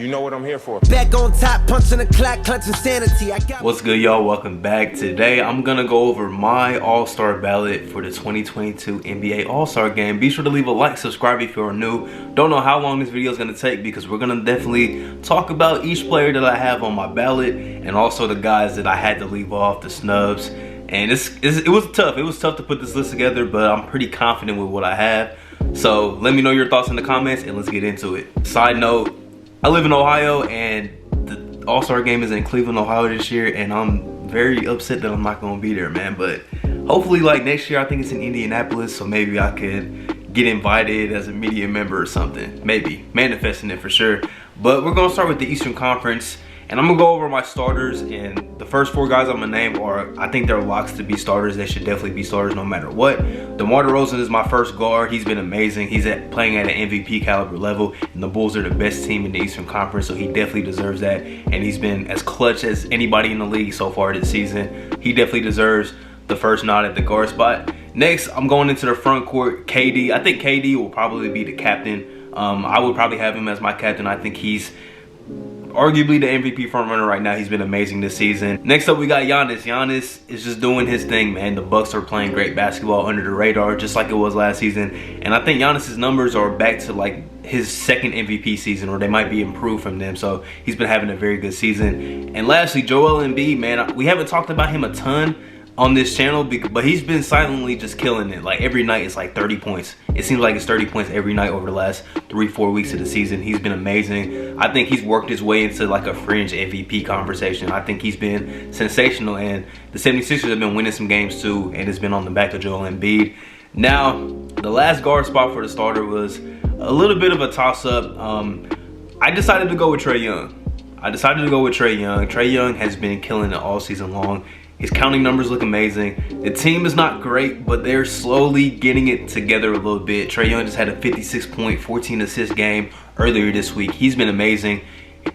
You know what I'm here for. Back on top, punching the clock, clutching sanity. What's good, y'all? Welcome back. Today, I'm gonna go over my All-Star ballot for the 2022 NBA All-Star Game. Be sure to leave a like, subscribe if you're new. Don't know how long this video is gonna take because we're gonna definitely talk about each player that I have on my ballot and also the guys that I had to leave off, the snubs. And it was tough. It was tough to put this list together, but I'm pretty confident with what I have. So let me know your thoughts in the comments and let's get into it. Side note, I live in Ohio and the All-Star Game is in Cleveland, Ohio this year, and I'm very upset that I'm not gonna be there, man. But hopefully like next year, I think it's in Indianapolis, so maybe I could get invited as a media member or something. Maybe, manifesting it for sure. But we're gonna start with the Eastern Conference. And I'm gonna go over my starters, and the first four guys I'm gonna name are, I think they're locks to be starters. They should definitely be starters no matter what. Demar Derozan is my first guard. He's been amazing. He's playing at an MVP caliber level, and the Bulls are the best team in the Eastern Conference, so he definitely deserves that. And he's been as clutch as anybody in the league so far this season. He definitely deserves the first nod at the guard spot. Next, I'm going into the front court, KD. I think KD will probably be the captain. I would probably have him as my captain. I think he's arguably the MVP frontrunner right now. He's been amazing this season. Next up, we got Giannis. Giannis is just doing his thing, man. The Bucks are playing great basketball under the radar, just like it was last season. And I think Giannis's numbers are back to like his second MVP season, or they might be improved from them. So he's been having a very good season. And lastly, Joellenbee, man. We haven't talked about him a ton on this channel, but he's been silently just killing it. Like every night it's like 30 points. It seems like it's 30 points every night over the last 3-4 weeks of the season. He's been amazing. I think he's worked his way into like a fringe MVP conversation. I think he's been sensational, and the 76ers have been winning some games too, and it's been on the back of Joellenbee. Now, the last guard spot for the starter was a little bit of a toss-up. I decided to go with Trey Young. Trey Young has been killing it all season long. His counting numbers look amazing. The team is not great, but they're slowly getting it together a little bit. Trey Young just had a 56-point, 14-assist game earlier this week. He's been amazing.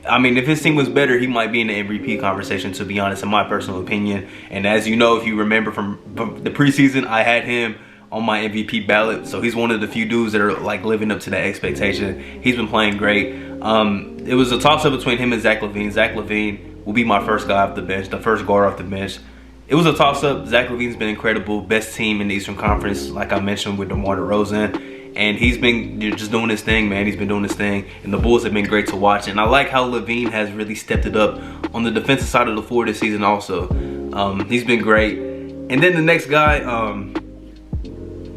I mean, if his team was better, he might be in the MVP conversation, to be honest, in my personal opinion. And as you know, if you remember from the preseason, I had him on my MVP ballot. So he's one of the few dudes that are like living up to that expectation. He's been playing great. It was a toss-up between him and Zach Levine. Zach Levine will be my first guy off the bench, the first guard off the bench. It was a toss-up. Zach Levine's been incredible. Best team in the Eastern Conference, like I mentioned, with Demar Derozan. And he's been just doing his thing, man. He's been doing his thing. And the Bulls have been great to watch. And I like how Levine has really stepped it up on the defensive side of the floor this season also. He's been great. And then the next guy,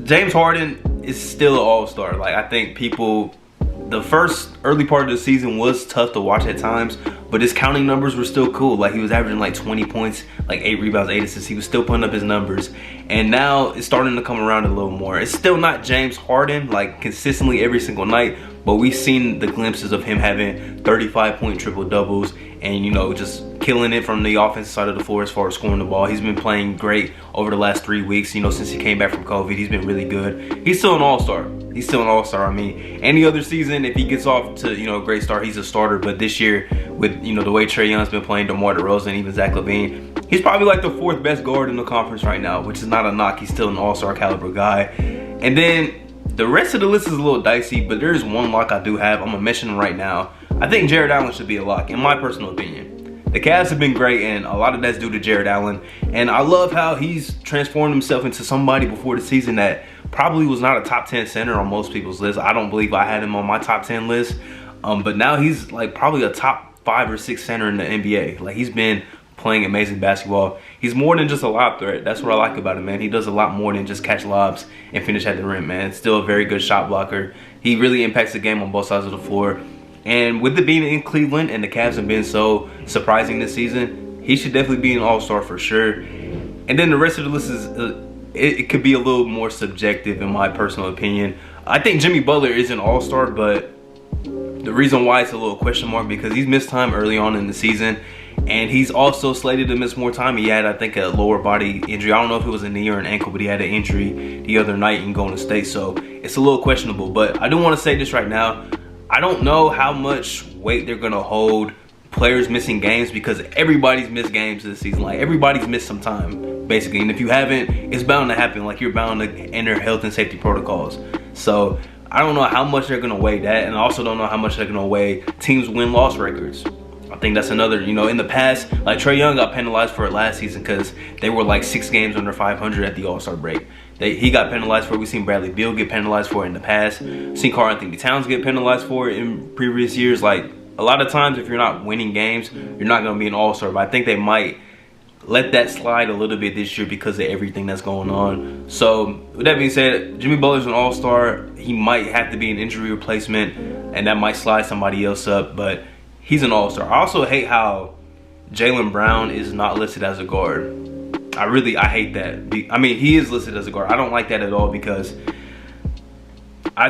James Harden is still an all-star. Like, I think people, the first early part of the season was tough to watch at times, but his counting numbers were still cool. Like, he was averaging like 20 points, like 8 rebounds, 8 assists. He was still putting up his numbers. And now it's starting to come around a little more. It's still not James Harden, like consistently every single night, but we've seen the glimpses of him having 35-point triple-doubles and, you know, just killing it from the offensive side of the floor as far as scoring the ball. He's been playing great over the last 3 weeks. You know, since he came back from COVID, he's been really good. He's still an all-star. He's still an all-star. I mean, any other season, if he gets off to, you know, a great start, he's a starter. But this year, with, you know, the way Trey Young's been playing, DeMar DeRozan, even Zach Levine, he's probably like the 4th best guard in the conference right now, which is not a knock. He's still an all-star caliber guy. And then the rest of the list is a little dicey, but there's one lock I do have. I'm gonna mention him right now. I think Jared Allen should be a lock, in my personal opinion. The Cavs have been great, and a lot of that's due to Jared Allen. And I love how he's transformed himself into somebody before the season that probably was not a top 10 center on most people's list. I don't believe I had him on my top 10 list. But now he's like probably a top 5 or 6 center in the NBA. Like, he's been playing amazing basketball. He's more than just a lob threat. That's what I like about him, man. He does a lot more than just catch lobs and finish at the rim, man. Still a very good shot blocker. He really impacts the game on both sides of the floor. And with it being in Cleveland and the Cavs have been so surprising this season, he should definitely be an all-star for sure. And then the rest of the list is, it could be a little more subjective in my personal opinion. I think Jimmy Butler is an all-star, but the reason why it's a little question mark because he's missed time early on in the season. And he's also slated to miss more time. He had, I think, a lower body injury. I don't know if it was a knee or an ankle, but he had an injury the other night in Golden State. So it's a little questionable. But I do want to say this right now. I don't know how much weight they're going to hold players missing games because everybody's missed games this season. Like, everybody's missed some time, basically. And if you haven't, it's bound to happen. Like, you're bound to enter health and safety protocols. So I don't know how much they're gonna weigh that, and I also don't know how much they're gonna weigh teams' win-loss records. I think that's another, you know, in the past, like Trey Young got penalized for it last season because they were like 6 games under 500 at the All-Star break. He got penalized for it. We've seen Bradley Beal get penalized for it in the past. Seen Karl-Anthony Towns get penalized for it in previous years. Like, a lot of times if you're not winning games, you're not gonna be an All-Star. But I think they might let that slide a little bit this year because of everything that's going on. So with that being said, Jimmy Butler's an all-star. He might have to be an injury replacement, and that might slide somebody else up, but he's an all-star. I also hate how Jaylen Brown is not listed as a guard. I hate that. I mean, he is listed as a guard. I don't like that at all because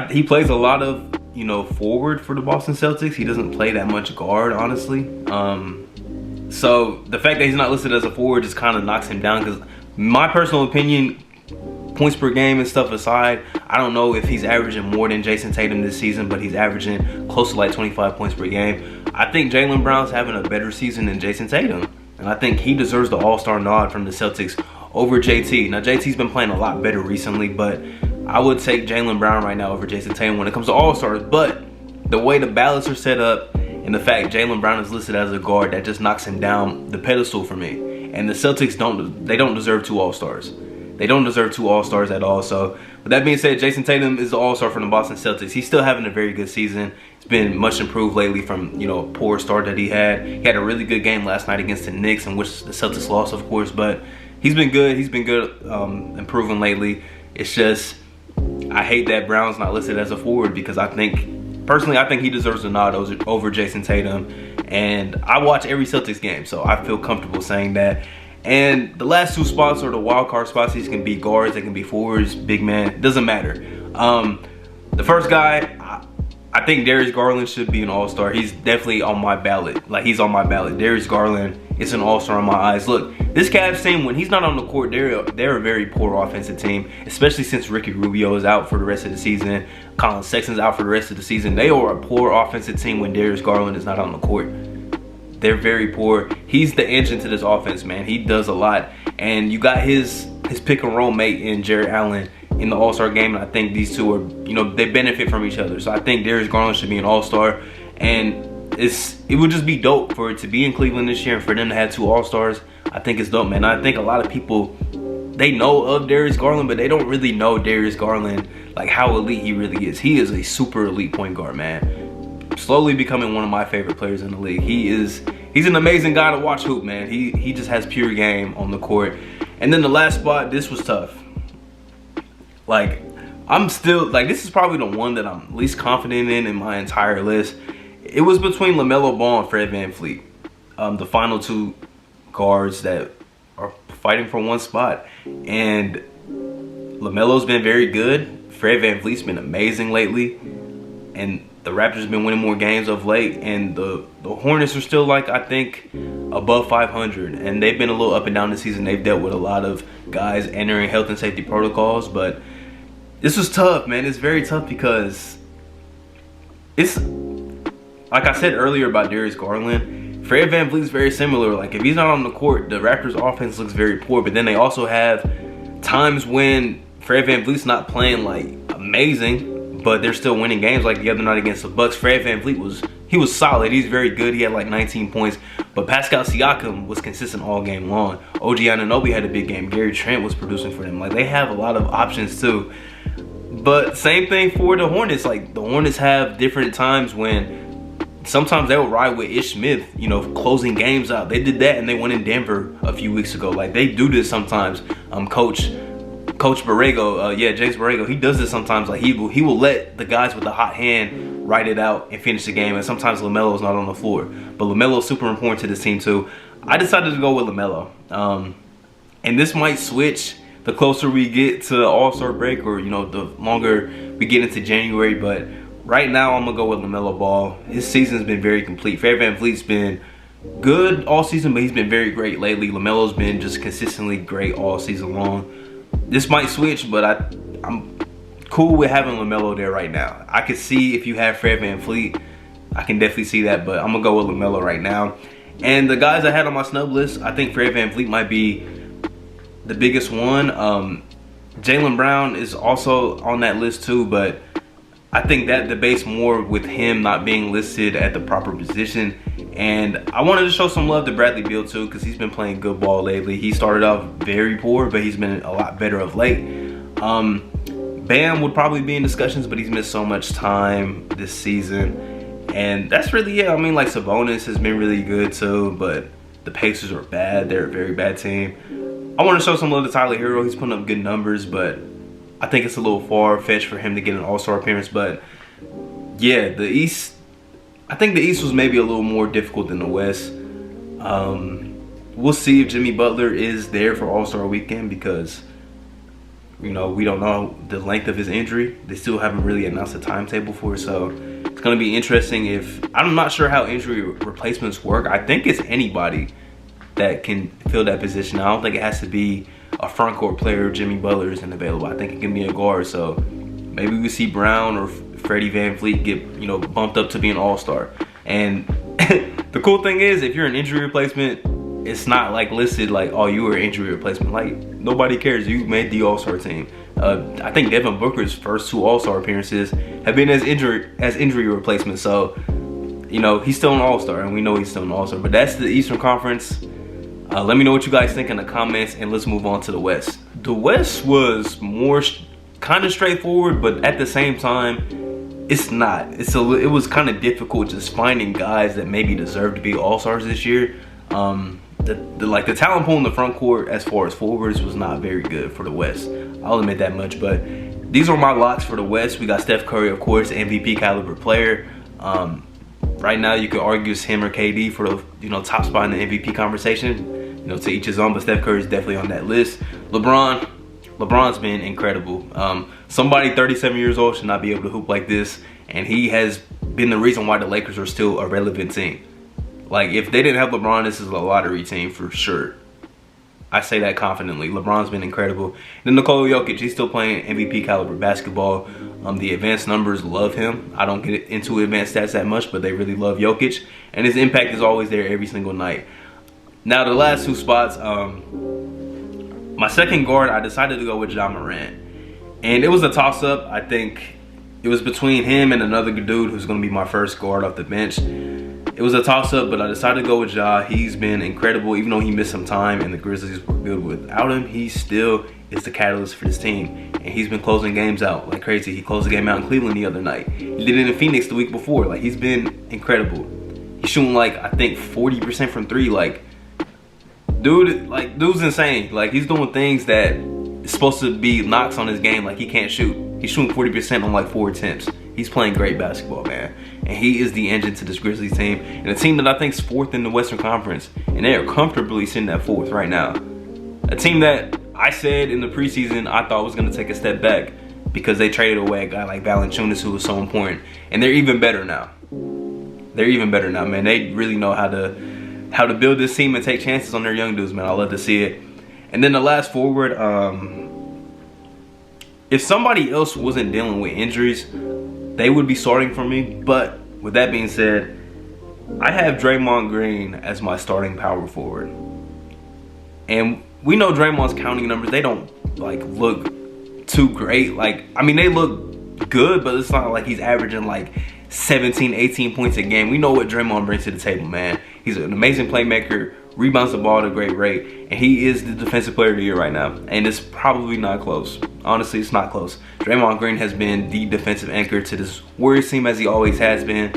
he plays a lot of, you know, forward for the Boston Celtics. He doesn't play that much guard, honestly. So the fact that he's not listed as a forward just kind of knocks him down, because my personal opinion, points per game and stuff aside, I don't know if he's averaging more than Jason Tatum this season, but he's averaging close to like 25 points per game. I think Jaylen Brown's having a better season than Jason Tatum, and I think he deserves the all-star nod from the Celtics over JT. Now JT's been playing a lot better recently, but I would take Jaylen Brown right now over Jason Tatum when it comes to all-stars. But the way the ballots are set up, and the fact Jaylen Brown is listed as a guard, that just knocks him down the pedestal for me. And the Celtics don't deserve 2 all-stars. They don't deserve 2 all-stars at all. So with that being said, Jason Tatum is the all-star for the Boston Celtics. He's still having a very good season. It's been much improved lately from, you know, a poor start that he had. He had a really good game last night against the Knicks, in which the Celtics lost, of course, but he's been good. He's been good, improving lately. It's just, I hate that Brown's not listed as a forward, because personally, I think he deserves a nod over Jason Tatum. And I watch every Celtics game, so I feel comfortable saying that. And the last 2 spots are the wild card spots. These can be guards, they can be forwards, big man, doesn't matter. The first guy, I think Darius Garland should be an all-star. He's definitely on my ballot. Like, he's on my ballot. Darius Garland is an all-star in my eyes. Look, this Cavs team, when he's not on the court, they're a very poor offensive team, especially since Ricky Rubio is out for the rest of the season. Colin Sexton's out for the rest of the season. They are a poor offensive team when Darius Garland is not on the court. They're very poor. He's the engine to this offense, man. He does a lot. And you got his pick and roll mate in Jarrett Allen in the All-Star game, and I think these two are, you know, they benefit from each other. So I think Darius Garland should be an All-Star, and it would just be dope for it to be in Cleveland this year and for them to have 2 All-Stars. I think it's dope, man. I think a lot of people, they know of Darius Garland, but they don't really know Darius Garland, like how elite he really is. He is a super elite point guard, man. Slowly becoming one of my favorite players in the league. He's an amazing guy to watch hoop, man. He just has pure game on the court. And then the last spot, this was tough. Like, I'm still, like, this is probably the one that I'm least confident in my entire list. It was between LaMelo Ball and Fred VanVleet, the final 2 guards that are fighting for 1 spot. And LaMelo's been very good. Fred VanVleet's been amazing lately. And the Raptors have been winning more games of late. And the Hornets are still, like, I think, above 500. And they've been a little up and down this season. They've dealt with a lot of guys entering health and safety protocols. But this was tough, man. It's very tough because it's, like I said earlier about Darius Garland, Fred VanVleet's very similar. Like, if he's not on the court, the Raptors offense looks very poor. But then they also have times when Fred VanVleet's not playing, like, amazing, but they're still winning games. Like the other night against the Bucks, Fred VanVleet was solid. He's very good. He had like 19 points. But Pascal Siakam was consistent all game long. OG Anunoby had a big game. Gary Trent was producing for them. Like, they have a lot of options too. But same thing for the Hornets. Like, the Hornets have different times when sometimes they'll ride with Ish Smith, you know, closing games out. They did that and they won in Denver a few weeks ago. Like, they do this sometimes. Coach Borrego, James Borrego, he does this sometimes. Like, he will let the guys with the hot hand ride it out and finish the game. And sometimes LaMelo's not on the floor. But LaMelo's super important to this team too. I decided to go with LaMelo. And this might switch the closer we get to the All-Star break, or, you know, the longer we get into January. But right now, I'm going to go with LaMelo Ball. His season's been very complete. Fred VanVleet's been good all season, but he's been very great lately. LaMelo's been just consistently great all season long. This might switch, but I'm cool with having LaMelo there right now. I could see if you have Fred VanVleet, I can definitely see that, but I'm going to go with LaMelo right now. And the guys I had on my snub list, I think Fred VanVleet might be the biggest one. Jaylen Brown is also on that list too, but I think that debates more with him not being listed at the proper position. And I wanted to show some love to Bradley Beal too, because he's been playing good ball lately. He started off very poor, but he's been a lot better of late. Bam would probably be in discussions, but he's missed so much time this season. And that's really it. I mean, like, Sabonis has been really good too, but the Pacers are bad. They're a very bad team. I want to show some love to Tyler Hero. He's putting up good numbers, but I think it's a little far-fetched for him to get an all-star appearance. But yeah, the East, I think the East was maybe a little more difficult than the West. We'll see if Jimmy Butler is there for All-Star Weekend, because, you know, we don't know the length of his injury. They still haven't really announced a timetable for it, so it's going to be interesting. If I'm not sure how injury replacements work. I think it's anybody that can fill that position. I don't think it has to be a front court player. Jimmy Butler isn't available. I think it can be a guard. So maybe we see Brown or Freddie VanVleet get, you know, bumped up to be an all-star. And the cool thing is, if you're an injury replacement, it's not like listed like, oh, you were an injury replacement. Like, nobody cares. You made the all-star team. I think Devin Booker's first 2 all-star appearances have been as injury replacements. So, you know, he's still an all-star, and we know he's still an all-star. But that's the Eastern Conference. Let me know what you guys think in the comments, and let's move on to the West. The West was more kind of straightforward, but at the same time, it's not. It was kind of difficult just finding guys that maybe deserve to be all-stars this year. The talent pool in the front court as far as forwards was not very good for the West. I'll admit that much, but these are my locks for the West. We got Steph Curry, of course, MVP caliber player. Right now, you could argue it's him or KD for the, you know, top spot in the MVP conversation. You know, to each his own, but Steph Curry is definitely on that list. LeBron's been incredible. Somebody 37 years old should not be able to hoop like this, and he has been the reason why the Lakers are still a relevant team. Like, if they didn't have LeBron, this is a lottery team for sure. I say that confidently. LeBron's been incredible. Then Nikola Jokic, he's still playing MVP caliber basketball. The advanced numbers love him. I don't get into advanced stats that much, but they really love Jokic, and his impact is always there every single night. Now, the last 2 spots, my second guard, I decided to go with Moran. And it was a toss-up. I think it was between him and another dude who's going to be my first guard off the bench. It was a toss-up, but I decided to go with Ja. He's been incredible. Even though he missed some time and the Grizzlies were good without him, he still is the catalyst for this team. And he's been closing games out like crazy. He closed the game out in Cleveland the other night. He did it in Phoenix the week before. Like, he's been incredible. He's shooting, like, I think 40% from 3. Like, dude's insane. Like, he's doing things that is supposed to be knocks on his game. Like, he can't shoot. He's shooting 40% on like 4 attempts. He's playing great basketball, man. And he is the engine to this Grizzlies team. And a team that I think is 4th in the Western Conference. And they are comfortably sitting at 4th right now. A team that I said in the preseason I thought was going to take a step back because they traded away a guy like Valanciunas, who was so important. And they're even better now. They're even better now, man. They really know how to build this team and take chances on their young dudes, man. I love to see it. And then the last forward, if somebody else wasn't dealing with injuries, they would be starting for me. But with that being said, I have Draymond Green as my starting power forward. And we know Draymond's counting numbers, they don't like look too great. Like, I mean, they look good, but it's not like he's averaging like 17, 18 points a game. We know what Draymond brings to the table, man. He's an amazing playmaker, rebounds the ball at a great rate, and he is the defensive player of the year right now. And it's probably not close. Honestly, it's not close. Draymond Green has been the defensive anchor to this Warriors team, as he always has been.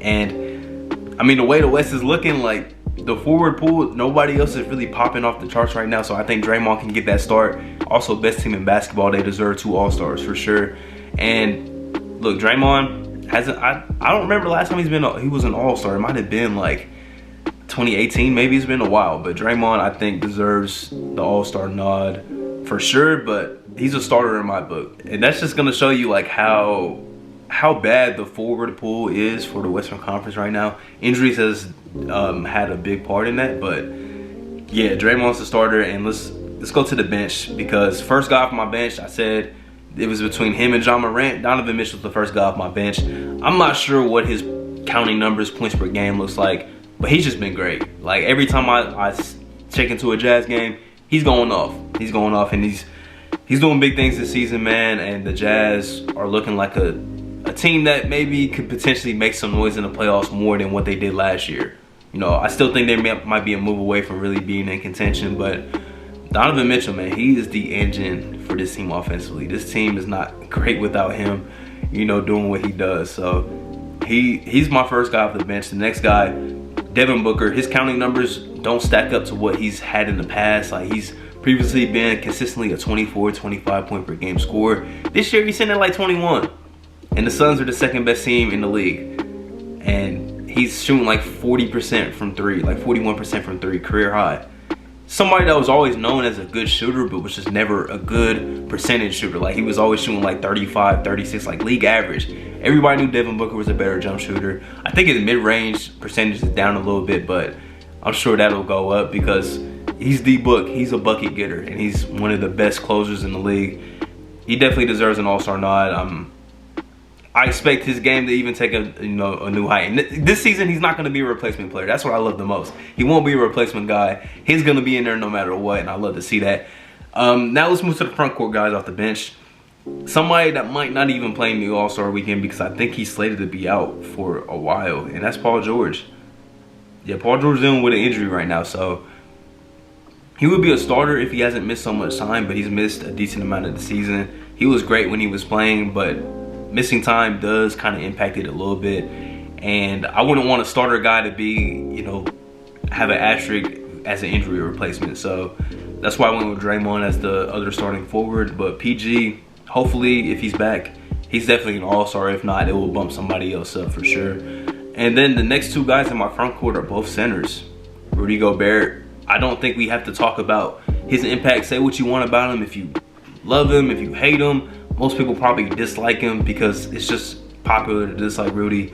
And I mean, the way the West is looking, like, the forward pool, nobody else is really popping off the charts right now. So I think Draymond can get that start. Also, best team in basketball. They deserve 2 All-Stars for sure. And look, Draymond hasn't, I don't remember last time he was an All-Star. It might have been like 2018, maybe. It's been a while. But Draymond, I think, deserves the All-Star nod for sure. But he's a starter in my book. And that's just gonna show you like how bad the forward pool is for the Western Conference right now. Injuries has had a big part in that, but yeah, Draymond's the starter. And let's go to the bench, because first guy off my bench, I said it was between him and Moran. Donovan Mitchell was the first guy off my bench. I'm not sure what his counting numbers, points per game, looks like, but he's just been great. Like, every time I check into a Jazz game, he's going off. He's going off, and he's doing big things this season, man. And the Jazz are looking like a a team that maybe could potentially make some noise in the playoffs more than what they did last year. You know, I still think they might be a move away from really being in contention, but Donovan Mitchell, man, he is the engine for this team offensively. This team is not great without him, you know, doing what he does. So he's my first guy off the bench. The next guy, Devin Booker, his counting numbers don't stack up to what he's had in the past. Like, he's previously been consistently a 24, 25 point per game scorer. This year he's sitting at like 21. And the Suns are the second best team in the league. And he's shooting like 40% from three, like 41% from three, career high. Somebody that was always known as a good shooter, but was just never a good percentage shooter. Like, he was always shooting like 35, 36, like league average. Everybody knew Devin Booker was a better jump shooter. I think his mid-range percentage is down a little bit, but I'm sure that'll go up because he's the book. He's a bucket getter, and he's one of the best closers in the league. He definitely deserves an all-star nod. I expect his game to even take a new height. And this season, he's not going to be a replacement player. That's what I love the most. He won't be a replacement guy. He's going to be in there no matter what, and I love to see that. Now let's move to the front court guys off the bench. Somebody that might not even play in the All-Star weekend because I think he's slated to be out for a while, and that's Paul George. Yeah, Paul George is dealing with an injury right now, so he would be a starter if he hasn't missed so much time, but he's missed a decent amount of the season. He was great when he was playing, but missing time does kind of impact it a little bit, and I wouldn't want a starter guy to be, you know, have an asterisk as an injury replacement. So that's why I went with Draymond as the other starting forward. But PG, hopefully, if he's back, he's definitely an all-star. If not, it will bump somebody else up for sure. And then the next two guys in my front court are both centers. Rudy Gobert, I don't think we have to talk about his impact. Say what you want about him. If you love him, if you hate him, most people probably dislike him because it's just popular to dislike Rudy.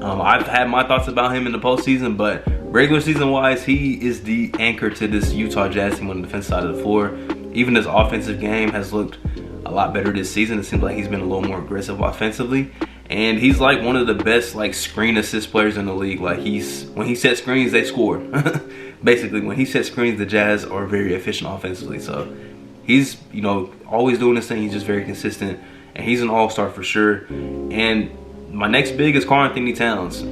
I've had my thoughts about him in the postseason, but regular season wise, he is the anchor to this Utah Jazz team on the defensive side of the floor. Even his offensive game has looked a lot better this season. It seems like he's been a little more aggressive offensively, and he's like one of the best like screen assist players in the league. Like, when he sets screens, they score. Basically, when he sets screens, the Jazz are very efficient offensively. So he's, you know, always doing this thing. He's just very consistent, and he's an all-star for sure. And my next big is Karl-Anthony Towns.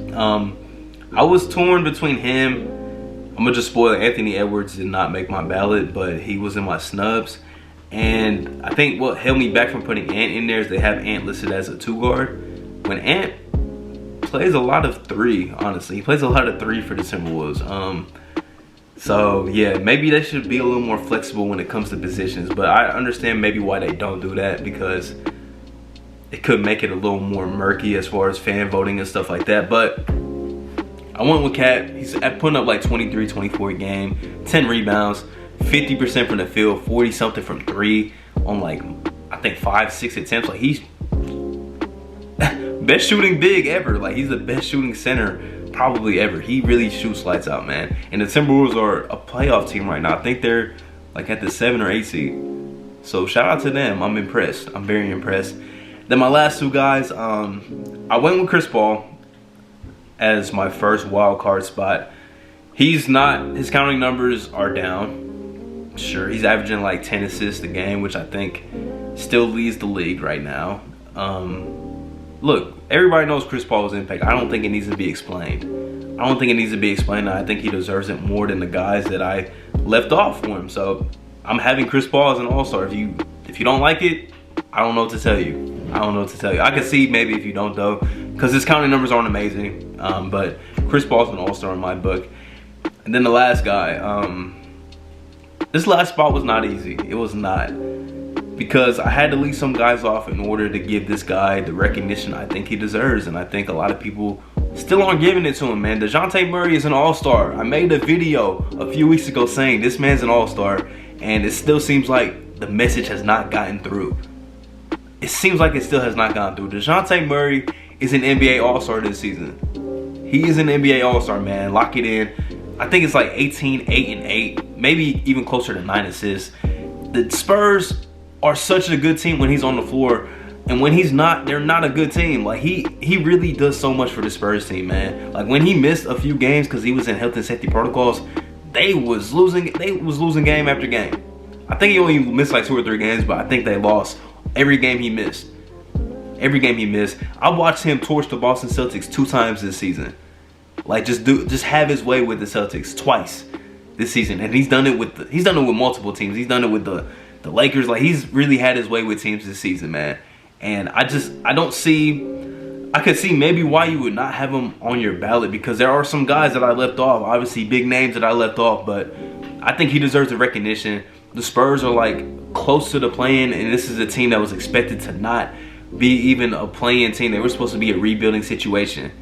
I was torn between him. I'm gonna just spoil it. Anthony Edwards did not make my ballot, but he was in my snubs. And I think what held me back from putting Ant in there is they have Ant listed as a 2 guard. When Ant plays a lot of 3, honestly, he plays a lot of 3 for the Timberwolves. So yeah, maybe they should be a little more flexible when it comes to positions, but I understand maybe why they don't do that, because it could make it a little more murky as far as fan voting and stuff like that. But I went with Cat. He's putting up like 23, 24 a game, 10 rebounds, 50% from the field, 40 something from 3 on like, I think 5, 6 attempts. Like, he's best shooting big ever. Like, he's the best shooting center probably ever. He really shoots lights out, man. And the Timberwolves are a playoff team right now. I think they're like at the 7 or 8 seed. So shout out to them. I'm impressed. I'm very impressed. Then my last two guys, I went with Chris Paul as my first wild card spot. He's not, his counting numbers are down. Sure, he's averaging like 10 assists a game, which I think still leads the league right now. Look, everybody knows Chris Paul's impact. I don't think it needs to be explained. I think he deserves it more than the guys that I left off for him. So I'm having Chris Paul as an all-star. If you don't like it, I don't know what to tell you. I can see maybe if you don't, though, because his counting numbers aren't amazing. But Chris Paul's an all-star in my book. And then the last guy, this last spot was not easy. It was not. Because I had to leave some guys off in order to give this guy the recognition I think he deserves. And I think a lot of people still aren't giving it to him, man. Dejounte Murray is an all-star. I made a video a few weeks ago saying this man's an all-star, and it still seems like the message has not gotten through. It seems like it still has not gone through. Dejounte Murray is an NBA all-star this season. He is an NBA all-star, man. Lock it in. I think it's like 18, 8, and 8. Maybe even closer to 9 assists. The Spurs are such a good team when he's on the floor, and when he's not, they're not a good team. Like, he really does so much for the Spurs team, man. Like, when he missed a few games because he was in health and safety protocols, they was losing game after game. I think he only missed like 2 or 3 games, but I think they lost every game he missed. Every game he missed. I watched him torch the Boston Celtics 2 times this season. Like just have his way with the Celtics twice this season, and he's done it with multiple teams. He's done it with the Lakers. Like, he's really had his way with teams this season, man. And I could see maybe why you would not have him on your ballot, because there are some guys that I left off. Obviously, big names that I left off, but I think he deserves the recognition. The Spurs are like close to the play-in, and this is a team that was expected to not be even a play-in team. They were supposed to be a rebuilding situation.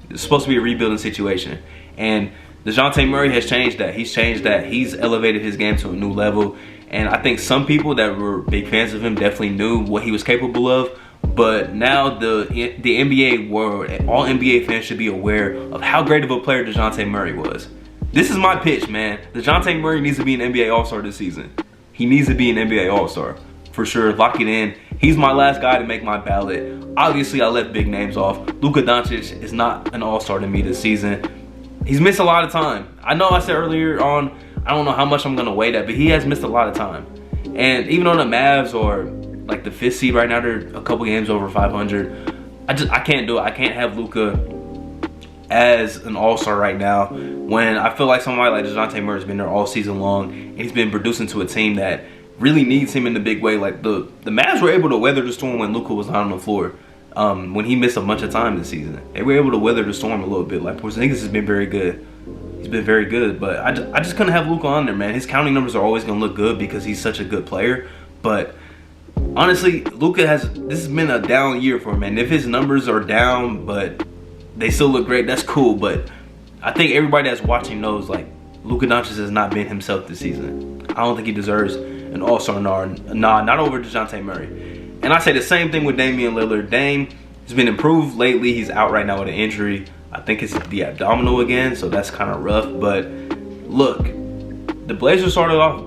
It's supposed to be a rebuilding situation, and Dejounte Murray has changed that. He's changed that. He's elevated his game to a new level. And I think some people that were big fans of him definitely knew what he was capable of. But now the NBA world, all NBA fans should be aware of how great of a player Dejounte Murray was. This is my pitch, man. Dejounte Murray needs to be an NBA All-Star this season. He needs to be an NBA All-Star. For sure, lock it in. He's my last guy to make my ballot. Obviously, I left big names off. Luka Doncic is not an All-Star to me this season. He's missed a lot of time. I know I said earlier on, I don't know how much I'm going to weigh that, but he has missed a lot of time. And even on the Mavs, or like the 5th seed right now, they're a couple games over 500. I can't do it. I can't have Luka as an All-Star right now when I feel like somebody like Dejounte Murray has been there all season long, and he's been producing to a team that really needs him in the big way. Like the Mavs were able to weather the storm when Luka was not on the floor. When he missed a bunch of time this season, they were able to weather the storm a little bit. Like, Porzingis has been very good. He's been very good, but I just couldn't have Luka on there, man. His counting numbers are always going to look good because he's such a good player. But honestly, Luka this has been a down year for him, man. If his numbers are down, but they still look great, that's cool. But I think everybody that's watching knows, like, Luka Doncic has not been himself this season. I don't think he deserves an All-Star nod, not over Dejounte Murray. And I say the same thing with Damian Lillard. Dame has been improved lately. He's out right now with an injury. I think it's the abdominal again, so that's kind of rough. But look, the Blazers started off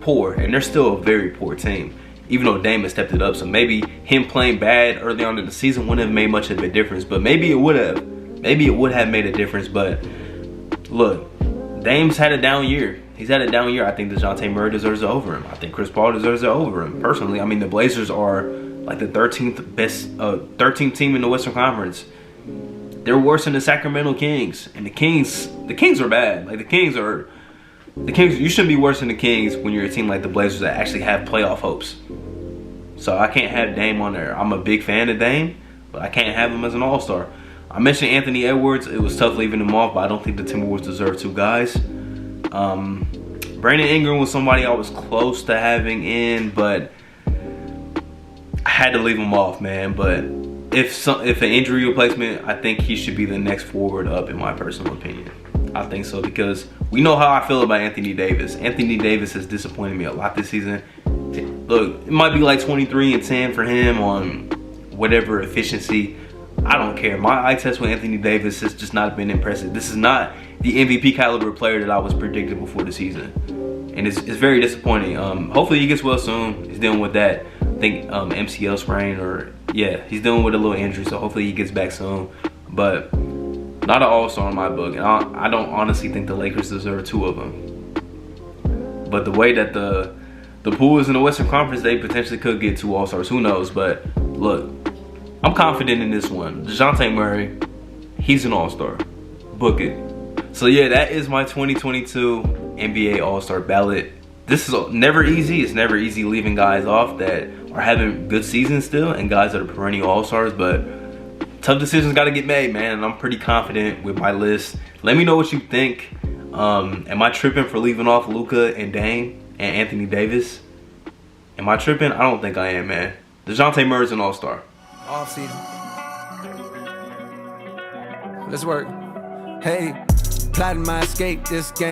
poor, and they're still a very poor team, even though Dame has stepped it up. So maybe him playing bad early on in the season wouldn't have made much of a difference, but maybe it would have. Maybe it would have made a difference. But look, Dame's had a down year. He's had a down year. I think Dejounte Murray deserves it over him. I think Chris Paul deserves it over him. Personally, I mean, the Blazers are like the 13th team in the Western Conference. They're worse than the Sacramento Kings, and the Kings are bad. Like the Kings, you shouldn't be worse than the Kings when you're a team like the Blazers that actually have playoff hopes. So I can't have Dame on there. I'm a big fan of Dame, but I can't have him as an All-Star. I mentioned Anthony Edwards. It was tough leaving him off, but I don't think the Timberwolves deserve 2 guys. Brandon Ingram was somebody I was close to having in, but I had to leave him off, man. But if an injury replacement, I think he should be the next forward up, in my personal opinion. I think so, because we know how I feel about Anthony Davis. Anthony Davis has disappointed me a lot this season. Look, it might be like 23-10 for him on whatever efficiency. I don't care. My eye test with Anthony Davis has just not been impressive. This is not the MVP caliber player that I was predicting before the season, and it's very disappointing. Hopefully he gets well soon. He's dealing with that, I think, MCL sprain, or yeah, he's dealing with a little injury, so hopefully he gets back soon. But not an All-Star in my book, and I don't honestly think the Lakers deserve 2 of them. But the way that the pool is in the Western Conference, they potentially could get 2 All-Stars. Who knows? But look, I'm confident in this one. Dejounte Murray, he's an All-Star. Book it. So yeah, that is my 2022 NBA All-Star ballot. This is never easy. It's never easy leaving guys off that are having good seasons still, and guys that are perennial All-Stars, but tough decisions got to get made, man, and I'm pretty confident with my list. Let me know what you think. Am I tripping for leaving off Luka and Dame and Anthony Davis? Am I tripping? I don't think I am, man. Dejounte Murray's an All-Star. Off season. Let's work. Hey, plotting my escape this game.